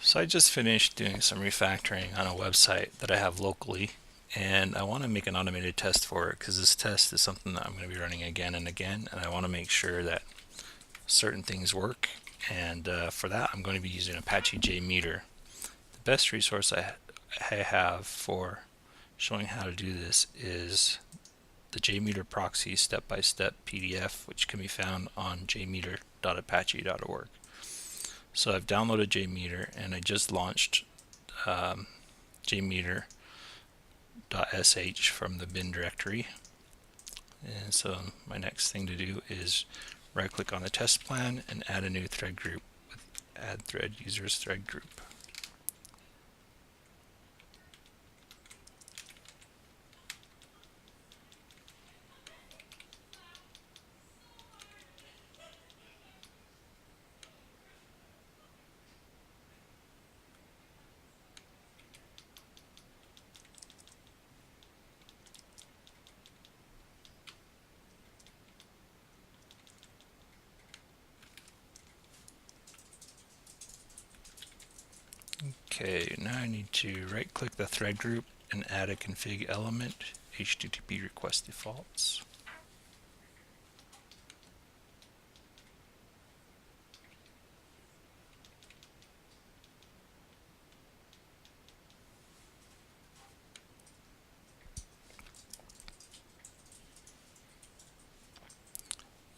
So I just finished doing some refactoring on a website that I have locally, and I want to make an automated test for it because this test is something that I'm going to be running again and again, and I want to make sure that certain things work. And for that, I'm going to be using Apache JMeter. The best resource I have for showing how to do this is the JMeter Proxy step-by-step PDF, which can be found on jmeter.apache.org. So I've downloaded JMeter and I just launched jmeter.sh from the bin directory. And so my next thing to do is right click on the test plan and add a new thread group with add thread users thread group. Okay, now I need to right click the thread group and add a config element, HTTP request defaults.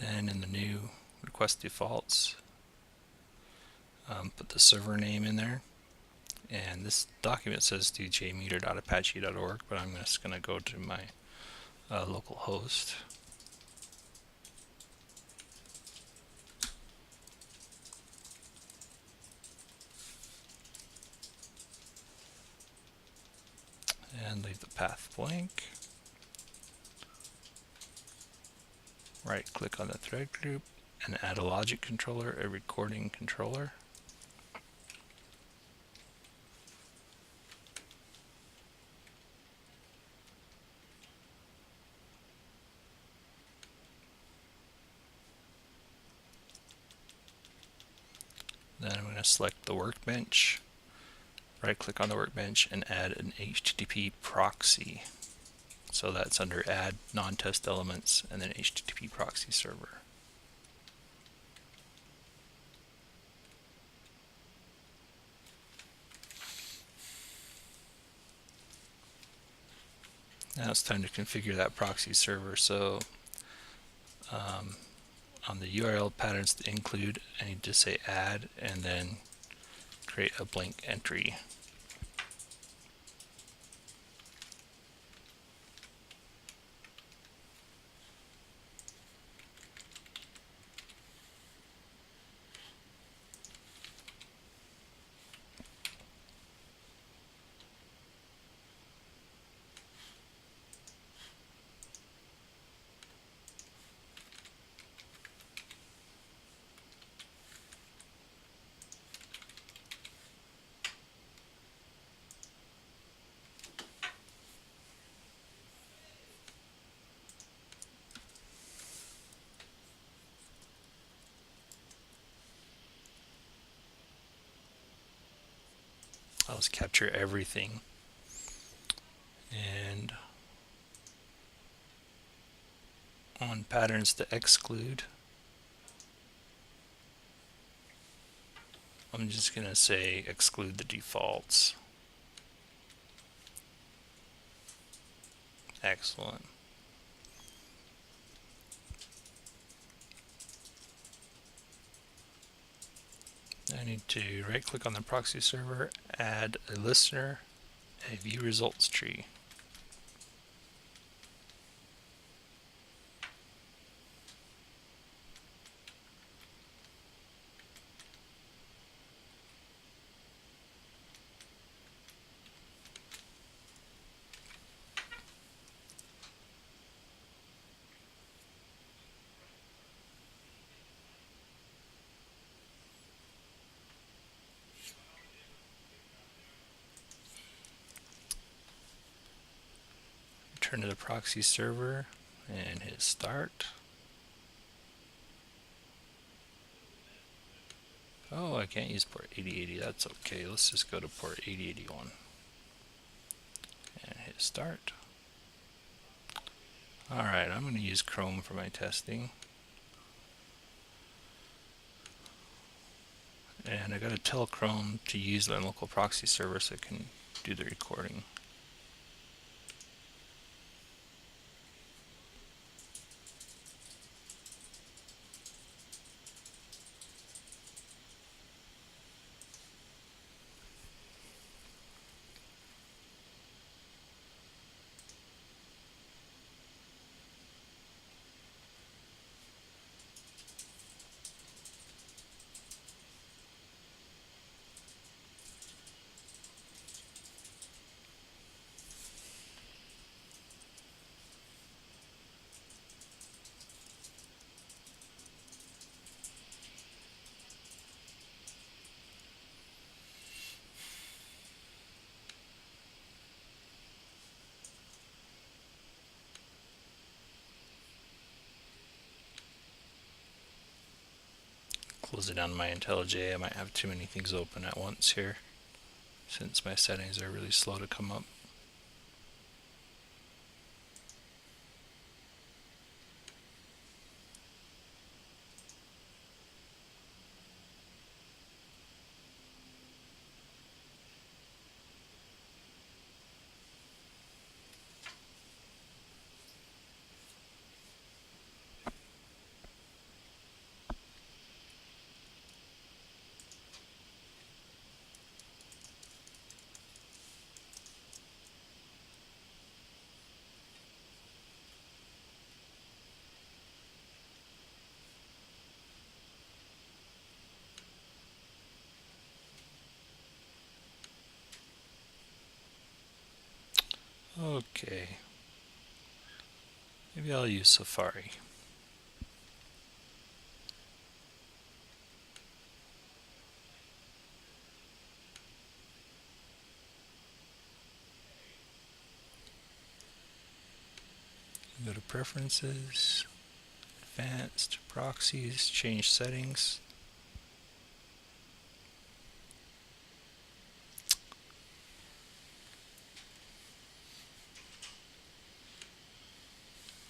Then in the new request defaults, put the server name in there. And this document says do jmeter.apache.org, but I'm just going to go to my local host. And leave the path blank. Right click on the thread group and add a logic controller, a recording controller. Then I'm going to select the workbench, right click on the workbench and add an HTTP proxy. So that's under add non-test elements and then HTTP proxy server. Now it's time to configure that proxy server. So on the URL patterns to include, I need to say add and then create a blank entry. I'll just capture everything. And on patterns to exclude, I'm just going to say exclude the defaults. Excellent. I need to right click on the proxy server, add a listener, a view results tree. Return to the proxy server and hit start. Oh, I can't use port 8080. That's okay. Let's just go to port 8081 and hit start. Alright, I'm going to use Chrome for my testing. And I got to tell Chrome to use my local proxy server so it can do the recording. Close it down my IntelliJ. I might have too many things open at once here since my settings are really slow to come up. Okay, maybe I'll use Safari. Go to Preferences, Advanced, Proxies, change settings.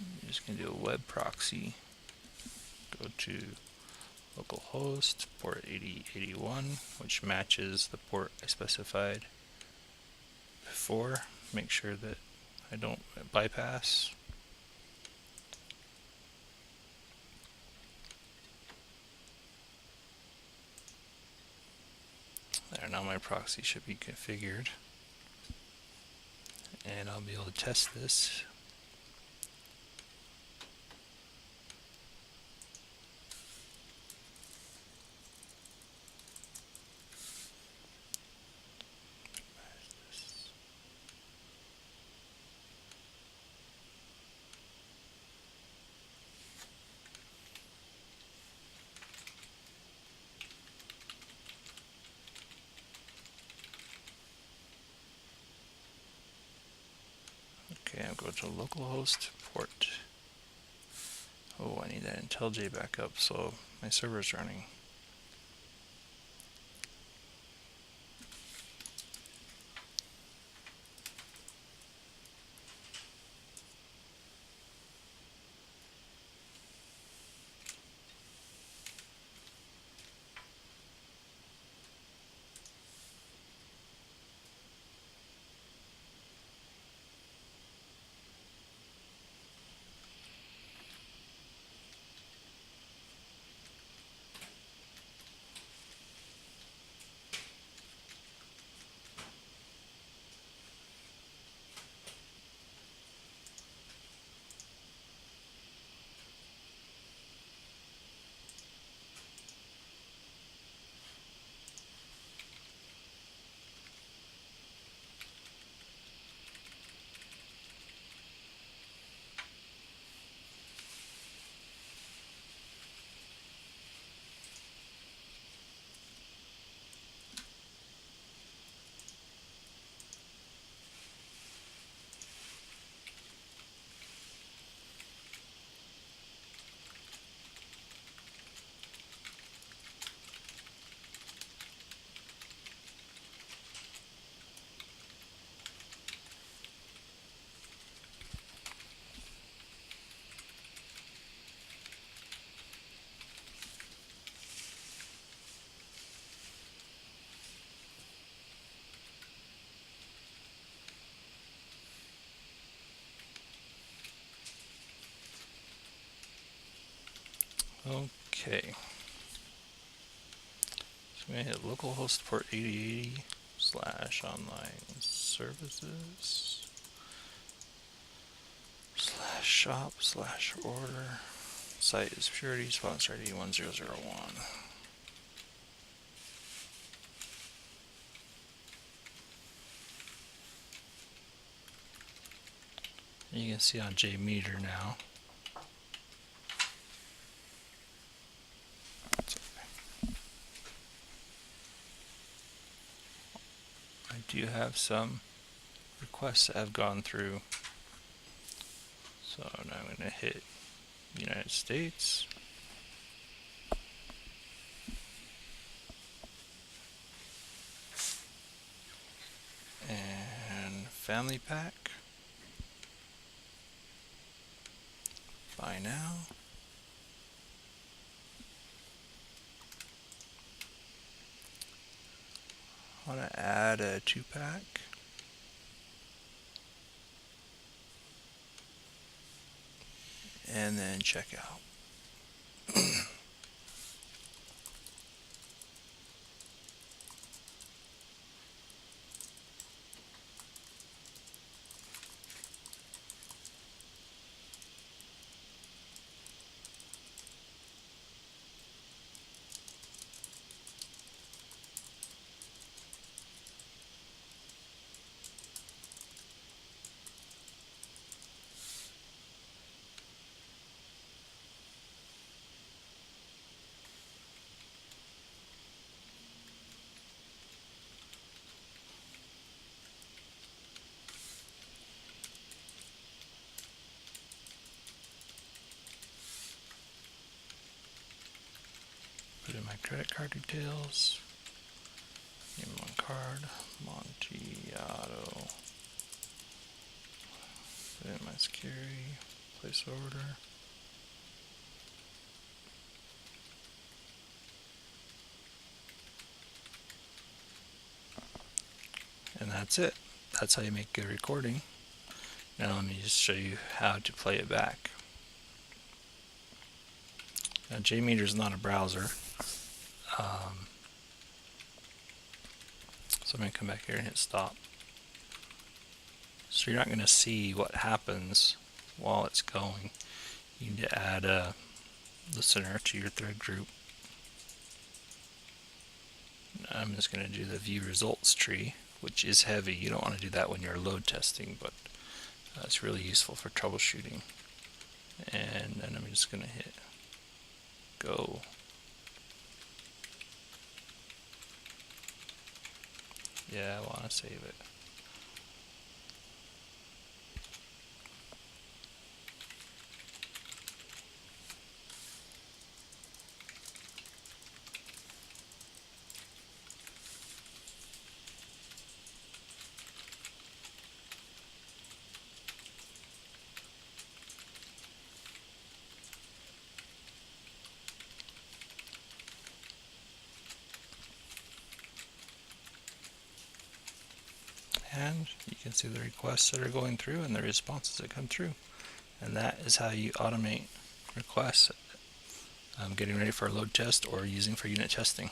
I'm just going to do a web proxy. Go to localhost, port 8081, which matches the port I specified before. Make sure that I don't bypass. There, now my proxy should be configured. And I'll be able to test this. Okay, I'll go to localhost port. Oh, I need that IntelliJ back up so my server's running. Okay. So I'm going to hit localhost port 8080 / online services / shop / order. Site is purity, sponsor ID 1001. You can see on JMeter now. I do have some requests that have gone through. So now I'm going to hit United States. And family pack. Buy now. I want to add a 2-pack. And then check out. Put in my credit card details. Name on card, Montiato. Put in my security, place order. And that's it. That's how you make a recording. Now let me just show you how to play it back. Now JMeter is not a browser. So I'm going to come back here and hit stop. So you're not going to see what happens while it's going. You need to add a listener to your thread group. I'm just going to do the view results tree, which is heavy. You don't want to do that when you're load testing, but it's really useful for troubleshooting. And then I'm just going to hit go. Yeah, I want to save it. And you can see the requests that are going through and the responses that come through. And that is how you automate requests getting ready for a load test or using for unit testing.